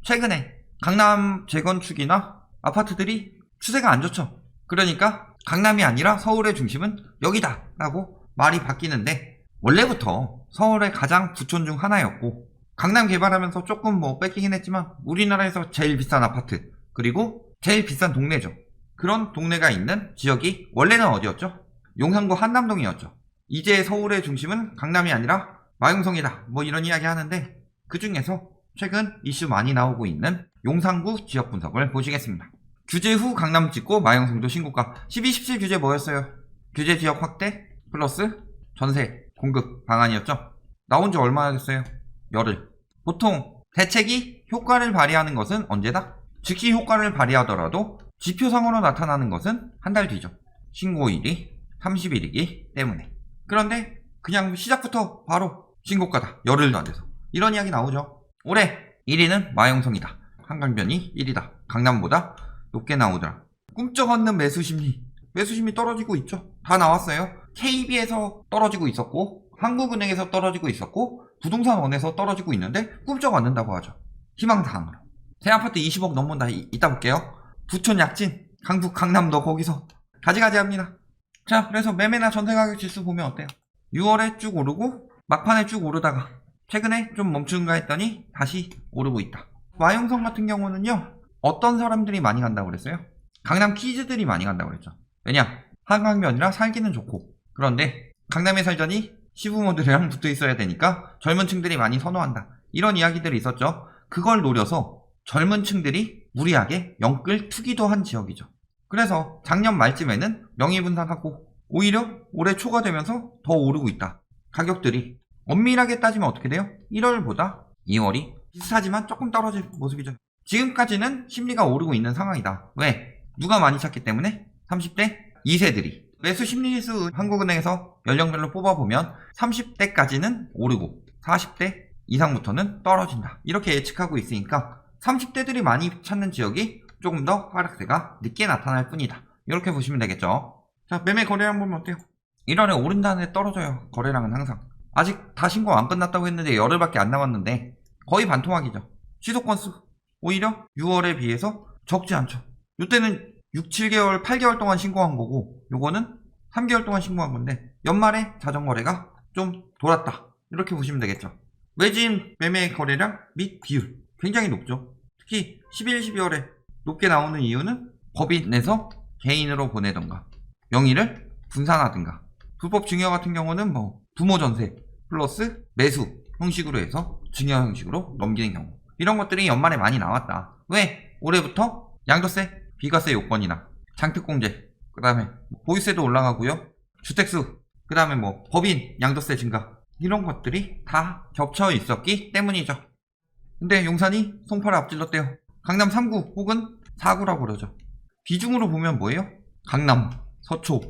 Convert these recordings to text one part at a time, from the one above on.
최근에 강남 재건축이나 아파트들이 추세가 안 좋죠. 그러니까 강남이 아니라 서울의 중심은 여기다 라고 말이 바뀌는데, 원래부터 서울의 가장 부촌 중 하나였고, 강남 개발하면서 조금 뺏기긴 했지만 우리나라에서 제일 비싼 아파트, 그리고 제일 비싼 동네죠. 그런 동네가 있는 지역이 원래는 어디였죠? 용산구 한남동이었죠. 이제 서울의 중심은 강남이 아니라 마용성이다 이런 이야기 하는데, 그 중에서 최근 이슈 많이 나오고 있는 용산구 지역 분석을 보시겠습니다. 규제 후 강남 찍고 마용성도 신고가. 12.17 규제 뭐였어요? 규제 지역 확대 플러스 전세 공급 방안이었죠. 나온 지 얼마나 됐어요? 열흘. 보통 대책이 효과를 발휘하는 것은 언제다? 즉시 효과를 발휘하더라도 지표상으로 나타나는 것은 한 달 뒤죠. 신고일이 30일이기 때문에. 그런데 그냥 시작부터 바로 신고가다. 열흘도 안 돼서. 이런 이야기 나오죠. 올해 1위는 마용성이다. 한강변이 1위다. 강남보다 높게 나오더라. 꿈쩍없는 매수심리. 매수심리 떨어지고 있죠. 다 나왔어요. KB에서 떨어지고 있었고, 한국은행에서 떨어지고 있었고, 부동산원에서 떨어지고 있는데 꿈쩍 않는다고 하죠. 희망사항으로. 새 아파트 20억 넘는다. 이따 볼게요. 부촌 약진, 강북, 강남도 거기서 가지가지 합니다. 자, 그래서 매매나 전세가격 지수 보면 어때요? 6월에 쭉 오르고 막판에 쭉 오르다가 최근에 좀 멈춘가 했더니 다시 오르고 있다. 마용성 같은 경우는요, 어떤 사람들이 많이 간다고 그랬어요? 강남 키즈들이 많이 간다고 그랬죠. 왜냐? 한강변이라 살기는 좋고, 그런데 강남에 살자니 시부모들이랑 붙어 있어야 되니까 젊은 층들이 많이 선호한다. 이런 이야기들이 있었죠. 그걸 노려서 젊은 층들이 무리하게 영끌 투기도 한 지역이죠. 그래서 작년 말쯤에는 명의분산하고 오히려 올해 초가 되면서 더 오르고 있다. 가격들이 엄밀하게 따지면 어떻게 돼요? 1월보다 2월이 비슷하지만 조금 떨어질 모습이죠. 지금까지는 심리가 오르고 있는 상황이다. 왜? 누가 많이 찾기 때문에? 30대 2세들이. 매수 심리지수 한국은행에서 연령별로 뽑아보면 30대까지는 오르고 40대 이상부터는 떨어진다. 이렇게 예측하고 있으니까 30대들이 많이 찾는 지역이 조금 더 하락세가 늦게 나타날 뿐이다. 이렇게 보시면 되겠죠. 자, 매매 거래량 보면 어때요? 1월에 오른 다음에 떨어져요. 거래량은 항상. 아직 다 신고 안 끝났다고 했는데 열흘밖에 안 남았는데 거의 반토막이죠. 취소 건수 오히려 6월에 비해서 적지 않죠. 이때는 6, 7개월, 8개월 동안 신고한 거고, 요거는 3개월 동안 신고한 건데 연말에 자전거래가 좀 돌았다. 이렇게 보시면 되겠죠. 외진 매매 거래량 및 비율 굉장히 높죠. 특히 11, 12월에 높게 나오는 이유는 법이 내서 개인으로 보내던가 명의를 분산하든가, 불법 증여 같은 경우는 부모 전세 플러스 매수 형식으로 해서 증여 형식으로 넘기는 경우, 이런 것들이 연말에 많이 나왔다. 왜? 올해부터 양도세, 비과세 요건이나 장특공제, 그 다음에 보유세도 올라가고요, 주택수, 그 다음에 법인 양도세 증가, 이런 것들이 다 겹쳐 있었기 때문이죠. 근데 용산이 송파를 앞질렀대요. 강남 3구 혹은 4구라고 그러죠. 비중으로 보면 뭐예요? 강남, 서초,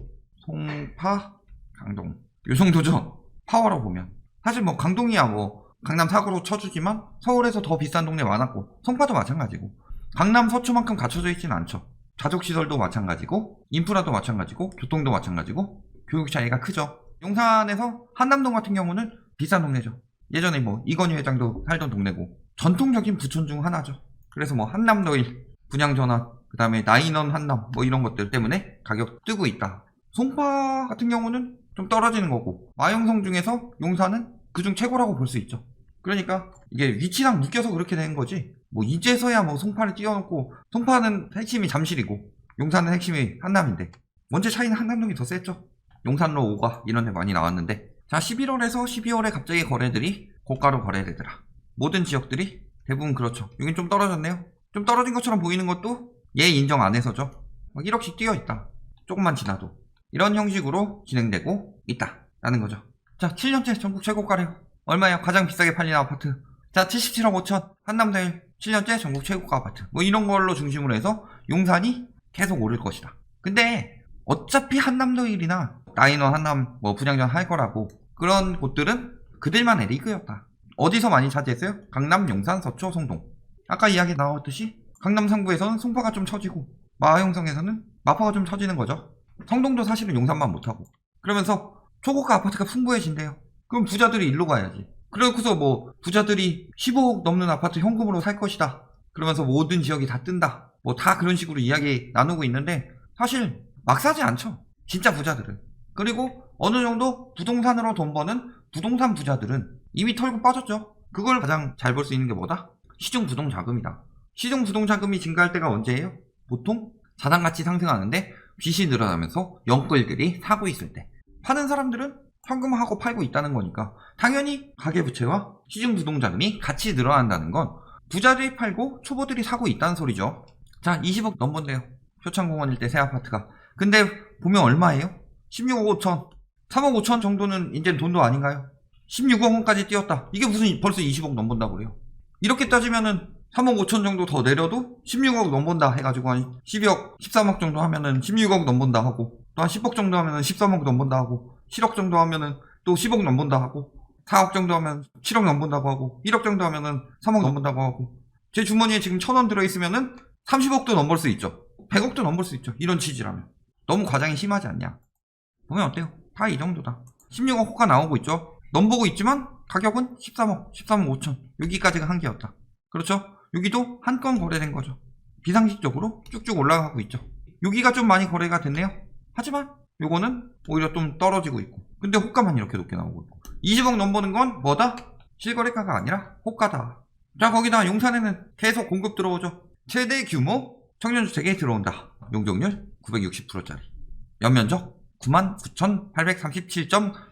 송파, 강동, 요 정도죠. 파워로 보면. 사실 강동이야 강남 4구로 쳐주지만 서울에서 더 비싼 동네 많았고, 송파도 마찬가지고, 강남 서초만큼 갖춰져 있지는 않죠. 자족시설도 마찬가지고, 인프라도 마찬가지고, 교통도 마찬가지고, 교육 차이가 크죠. 용산에서 한남동 같은 경우는 비싼 동네죠. 예전에 이건희 회장도 살던 동네고, 전통적인 부촌 중 하나죠. 그래서 한남더일, 분양전환, 그 다음에 나인원 한남 이런 것들 때문에 가격 뜨고 있다. 송파 같은 경우는 좀 떨어지는 거고, 마용성 중에서 용산은 그중 최고라고 볼 수 있죠. 그러니까 이게 위치랑 묶여서 그렇게 된 거지, 이제서야 송파를 띄워놓고, 송파는 핵심이 잠실이고 용산은 핵심이 한남인데 원체 차이는 한남동이 더 셌죠. 용산로 5가 이런 데 많이 나왔는데, 자, 11월에서 12월에 갑자기 거래들이 고가로 거래되더라. 모든 지역들이 대부분 그렇죠. 여긴 좀 떨어졌네요. 좀 떨어진 것처럼 보이는 것도 얘 인정 안 해서죠. 1억씩 뛰어있다. 조금만 지나도. 이런 형식으로 진행되고 있다라는 거죠. 자, 7년째 전국 최고가래요. 얼마예요? 가장 비싸게 팔리는 아파트. 자, 77억 5천 한남대일 7년째 전국 최고가 아파트. 이런 걸로 중심으로 해서 용산이 계속 오를 것이다. 근데 어차피 한남더일이나 나인원 한남 분양전 할 거라고, 그런 곳들은 그들만의 리그였다. 어디서 많이 차지했어요? 강남, 용산, 서초, 송동. 아까 이야기 나왔듯이 강남 3구에서는 송파가 좀 처지고, 마용성에서는 마포가 좀 처지는 거죠. 성동도 사실은 용산만 못하고. 그러면서 초고가 아파트가 풍부해진대요. 그럼 부자들이 일로 가야지. 그래서 부자들이 15억 넘는 아파트 현금으로 살 것이다. 그러면서 모든 지역이 다 뜬다. 뭐 다 그런 식으로 이야기 나누고 있는데 사실 막 사지 않죠. 진짜 부자들은. 그리고 어느 정도 부동산으로 돈 버는 부동산 부자들은 이미 털고 빠졌죠. 그걸 가장 잘 볼 수 있는 게 뭐다? 시중 부동 자금이다. 시중 부동 자금이 증가할 때가 언제예요? 보통 자산가치 상승하는데 빚이 늘어나면서 영끌들이 사고 있을 때. 파는 사람들은 현금하고 팔고 있다는 거니까 당연히 가계부채와 시중 부동 자금이 같이 늘어난다는 건 부자들이 팔고 초보들이 사고 있다는 소리죠. 자, 20억 넘본데요. 효창공원 일대 새 아파트가. 근데 보면 얼마예요? 16억 5천. 3억 5천 정도는 이제 돈도 아닌가요? 16억 원까지 뛰었다. 이게 무슨 벌써 20억 넘본다고 그래요? 이렇게 따지면은 3억 5천 정도 더 내려도 16억 넘본다 해가지고 한 12억, 13억 정도 하면은 16억 넘본다 하고 또 한 10억 정도 하면은 13억 넘본다 하고 7억 정도 하면은 또 10억 넘본다 하고 4억 정도 하면 7억 넘본다고 하고 1억 정도 하면은 3억 넘본다고 하고 제 주머니에 지금 1,000원 들어있으면은 30억도 넘볼 수 있죠. 100억도 넘볼 수 있죠. 이런 취지라면. 너무 과장이 심하지 않냐? 보면 어때요? 다 이 정도다. 16억 호가 나오고 있죠. 넘보고 있지만 가격은 13억, 13억 5천 여기까지가 한계였다. 그렇죠? 여기도 한 건 거래된 거죠. 비상식적으로 쭉쭉 올라가고 있죠. 여기가 좀 많이 거래가 됐네요. 하지만 요거는 오히려 좀 떨어지고 있고 근데 호가만 이렇게 높게 나오고 있고 20억 넘보는 건 뭐다? 실거래가가 아니라 호가다. 자, 거기다 용산에는 계속 공급 들어오죠. 최대 규모 청년주택에 들어온다. 용적률 960%짜리. 연면적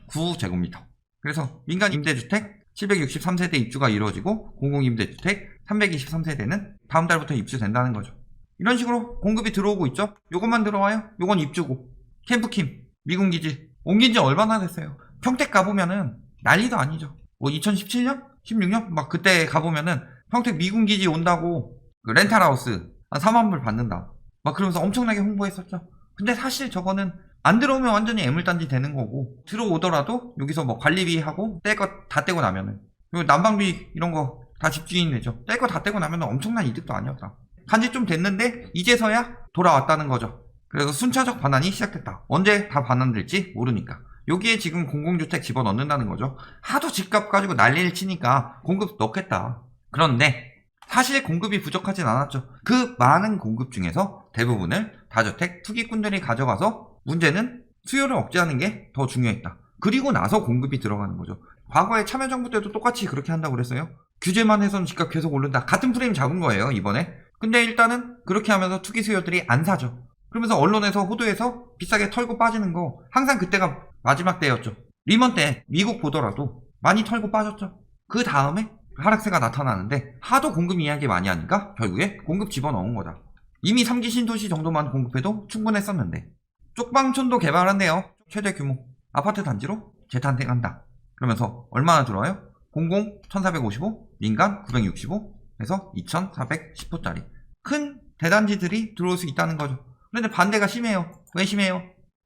99,837.9제곱미터. 그래서 민간 임대주택 763세대 입주가 이루어지고 공공임대주택 323세대는 다음 달부터 입주된다는 거죠. 이런 식으로 공급이 들어오고 있죠. 요것만 들어와요. 요건 입주고. 캠프킴 미군기지 옮긴 지 얼마나 됐어요. 평택 가보면은 난리도 아니죠. 뭐 2017년? 16년? 막 그때 가보면은 평택 미군기지 온다고 그 렌탈하우스 한 4만 불 받는다 막 그러면서 엄청나게 홍보했었죠. 근데 사실 저거는 안 들어오면 완전히 애물단지 되는 거고 들어오더라도 여기서 뭐 관리비 하고 뗄 거 다 떼고 나면은 그리고 난방비 이런 거 다 집주인이 내죠. 뗄 거 다 떼고 나면은 엄청난 이득도 아니었다. 간지 좀 됐는데 이제서야 돌아왔다는 거죠. 그래서 순차적 반환이 시작됐다. 언제 다 반환될지 모르니까. 여기에 지금 공공주택 집어넣는다는 거죠. 하도 집값 가지고 난리를 치니까 공급 넣겠다. 그런데 사실 공급이 부족하진 않았죠. 그 많은 공급 중에서 대부분을 다주택 투기꾼들이 가져가서 문제는 수요를 억제하는 게 더 중요했다. 그리고 나서 공급이 들어가는 거죠. 과거에 참여정부 때도 똑같이 그렇게 한다고 그랬어요. 규제만 해서는 집값 계속 오른다. 같은 프레임 잡은 거예요, 이번에. 근데 일단은 그렇게 하면서 투기 수요들이 안 사죠. 그러면서 언론에서 호도에서 비싸게 털고 빠지는 거 항상 그때가 마지막 때였죠. 리먼 때 미국 보더라도 많이 털고 빠졌죠. 그 다음에 하락세가 나타나는데 하도 공급 이야기 많이 하니까 결국에 공급 집어넣은 거다. 이미 3기 신도시 정도만 공급해도 충분했었는데 쪽방촌도 개발한대요. 최대 규모 아파트 단지로 재탄생한다. 그러면서 얼마나 들어와요? 공공 1455, 민간 965에서 2410호짜리 큰 대단지들이 들어올 수 있다는 거죠. 그런데 반대가 심해요. 왜 심해요?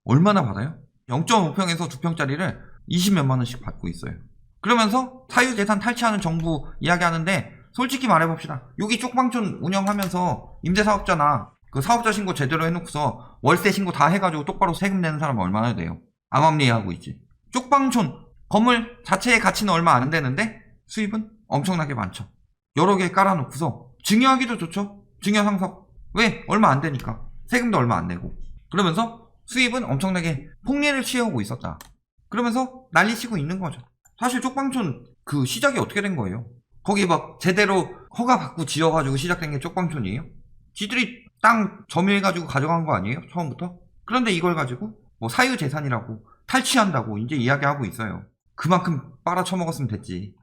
얼마나 받아요? 0.5평에서 2평짜리를 20몇만 원씩 받고 있어요. 그러면서 사유재산 탈취하는 정부 이야기하는데 솔직히 말해봅시다. 여기 쪽방촌 운영하면서 임대사업자나 그 사업자 신고 제대로 해놓고서 월세 신고 다 해가지고 똑바로 세금 내는 사람은 얼마나 돼요? 암암리하고 있지. 쪽방촌 건물 자체의 가치는 얼마 안 되는데 수입은 엄청나게 많죠. 여러 개 깔아놓고서 증여하기도 좋죠. 증여상속. 왜? 얼마 안 되니까. 세금도 얼마 안 내고. 그러면서 수입은 엄청나게 폭리를 취해오고 있었다. 그러면서 난리치고 있는 거죠. 사실 쪽방촌 그 시작이 어떻게 된 거예요? 거기 막 제대로 허가 받고 지어가지고 시작된 게 쪽방촌이에요? 지들이 땅 점유해가지고 가져간 거 아니에요? 처음부터? 그런데 이걸 가지고 뭐 사유재산이라고 탈취한다고 이제 이야기하고 있어요. 그만큼 빨아쳐먹었으면 됐지.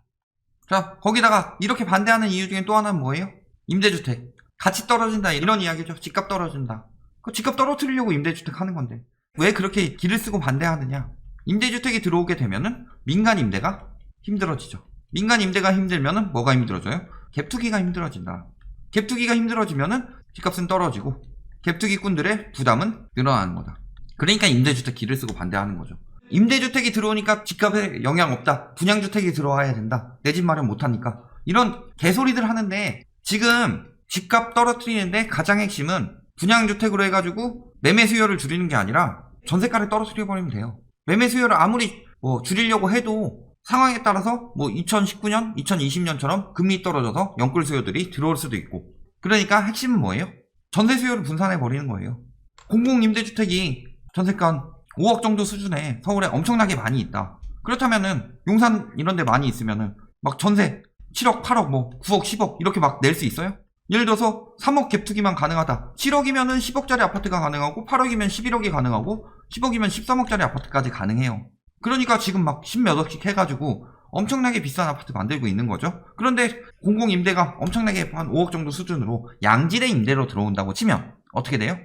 자, 거기다가 이렇게 반대하는 이유 중에 또 하나는 뭐예요? 임대주택. 가치 떨어진다 이런 이야기죠. 집값 떨어진다. 그 집값 떨어뜨리려고 임대주택 하는 건데 왜 그렇게 길을 쓰고 반대하느냐? 임대주택이 들어오게 되면은 민간 임대가 힘들어지죠. 민간 임대가 힘들면은 뭐가 힘들어져요? 갭투기가 힘들어진다. 갭투기가 힘들어지면은 집값은 떨어지고 갭투기꾼들의 부담은 늘어나는 거다. 그러니까 임대주택 길을 쓰고 반대하는 거죠. 임대주택이 들어오니까 집값에 영향 없다. 분양주택이 들어와야 된다. 내 집 마련 못하니까. 이런 개소리들 하는데 지금 집값 떨어뜨리는데 가장 핵심은 분양주택으로 해가지고 매매 수요를 줄이는 게 아니라 전세가를 떨어뜨려버리면 돼요. 매매 수요를 아무리 뭐 줄이려고 해도 상황에 따라서 뭐 2019년, 2020년처럼 금리 떨어져서 영끌 수요들이 들어올 수도 있고 그러니까 핵심은 뭐예요? 전세 수요를 분산해 버리는 거예요. 공공임대주택이 전세가 5억 정도 수준에 서울에 엄청나게 많이 있다. 그렇다면은 용산 이런 데 많이 있으면은 막 전세 7억, 8억, 뭐 9억, 10억 이렇게 막 낼 수 있어요? 예를 들어서 3억 갭 투기만 가능하다. 7억이면은 10억짜리 아파트가 가능하고 8억이면 11억이 가능하고 10억이면 13억짜리 아파트까지 가능해요. 그러니까 지금 막 10몇 억씩 해가지고 엄청나게 비싼 아파트 만들고 있는 거죠. 그런데 공공임대가 엄청나게 한 5억 정도 수준으로 양질의 임대로 들어온다고 치면 어떻게 돼요?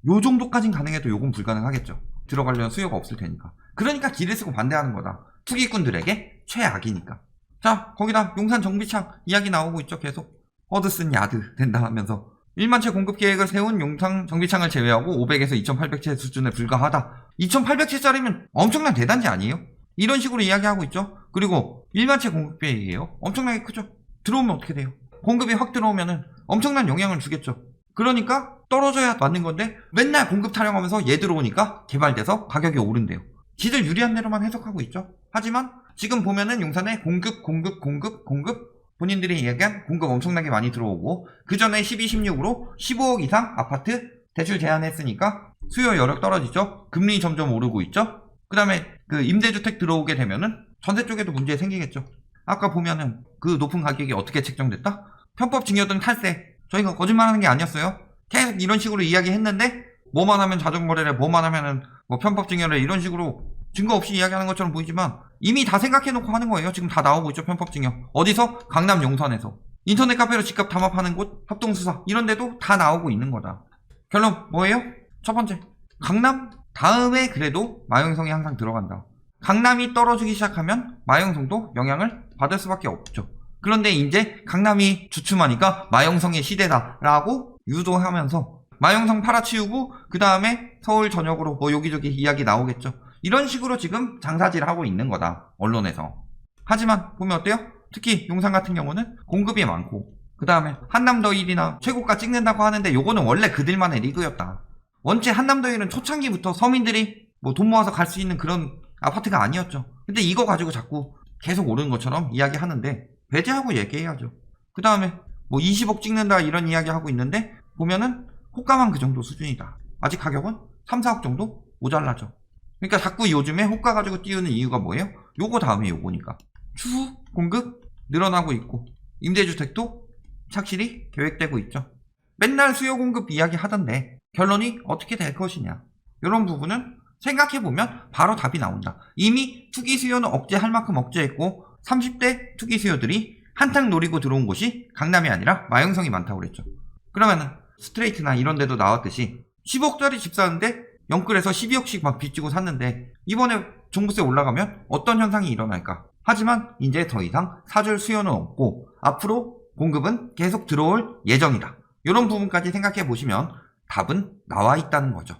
요 정도까진 가능해도 요건 불가능하겠죠. 들어가려는 수요가 없을 테니까. 그러니까 길을 쓰고 반대하는 거다. 투기꾼들에게 최악이니까. 자, 거기다 용산 정비창 이야기 나오고 있죠. 계속 어드슨 야드 된다 하면서 1만 채 공급 계획을 세운 용산 정비창을 제외하고 500에서 2800채 수준에 불과하다. 2800채짜리면 엄청난 대단지 아니에요? 이런 식으로 이야기하고 있죠. 그리고 1만 채 공급 계획이에요. 엄청나게 크죠. 들어오면 어떻게 돼요? 공급이 확 들어오면은 엄청난 영향을 주겠죠. 그러니까 떨어져야 맞는 건데 맨날 공급 타령하면서 얘 들어오니까 개발돼서 가격이 오른대요. 지들 유리한 대로만 해석하고 있죠. 하지만 지금 보면은 용산에 공급 본인들이 얘기한 공급 엄청나게 많이 들어오고 그 전에 12, 16으로 15억 이상 아파트 대출 제한했으니까 수요 여력 떨어지죠. 금리 점점 오르고 있죠. 그 다음에 그 임대주택 들어오게 되면은 전세 쪽에도 문제 생기겠죠. 아까 보면은 그 높은 가격이 어떻게 책정됐다? 편법 증여등 탈세. 저희가 거짓말하는 게 아니었어요. 계속 이런 식으로 이야기했는데 뭐만 하면 자전거래래, 뭐만 하면은 뭐 편법 증여래 이런 식으로 증거 없이 이야기하는 것처럼 보이지만 이미 다 생각해놓고 하는 거예요. 지금 다 나오고 있죠. 편법 증여. 어디서? 강남 용산에서. 인터넷 카페로 집값 담합하는 곳, 협동수사 이런 데도 다 나오고 있는 거다. 결론 뭐예요? 첫 번째, 강남 다음에 그래도 마용성이 항상 들어간다. 강남이 떨어지기 시작하면 마용성도 영향을 받을 수밖에 없죠. 그런데 이제 강남이 주춤하니까 마용성의 시대다라고 유도하면서 마용성 팔아치우고 그 다음에 서울 전역으로 뭐 여기저기 이야기 나오겠죠. 이런 식으로 지금 장사질을 하고 있는 거다. 언론에서. 하지만 보면 어때요? 특히 용산 같은 경우는 공급이 많고 그 다음에 한남더일이나 최고가 찍는다고 하는데 요거는 원래 그들만의 리그였다. 원체 한남더일은 초창기부터 서민들이 뭐 돈 모아서 갈 수 있는 그런 아파트가 아니었죠. 근데 이거 가지고 자꾸 계속 오르는 것처럼 이야기하는데 배제하고 얘기해야죠. 그 다음에 뭐 20억 찍는다 이런 이야기 하고 있는데 보면은 호가만 그 정도 수준이다. 아직 가격은 3, 4억 정도 모자라죠. 그러니까 자꾸 요즘에 호가 가지고 띄우는 이유가 뭐예요? 요거 다음에 요거니까. 추후 공급 늘어나고 있고 임대주택도 착실히 계획되고 있죠. 맨날 수요 공급 이야기 하던데 결론이 어떻게 될 것이냐. 이런 부분은 생각해보면 바로 답이 나온다. 이미 투기 수요는 억제할 만큼 억제했고 30대 투기 수요들이 한탕 노리고 들어온 곳이 강남이 아니라 마용성이 많다고 그랬죠. 그러면은 스트레이트나 이런 데도 나왔듯이 10억짜리 집 사는데 영끌에서 12억씩 막 빚지고 샀는데 이번에 종부세 올라가면 어떤 현상이 일어날까? 하지만 이제 더 이상 사줄 수요는 없고 앞으로 공급은 계속 들어올 예정이다. 이런 부분까지 생각해 보시면 답은 나와 있다는 거죠.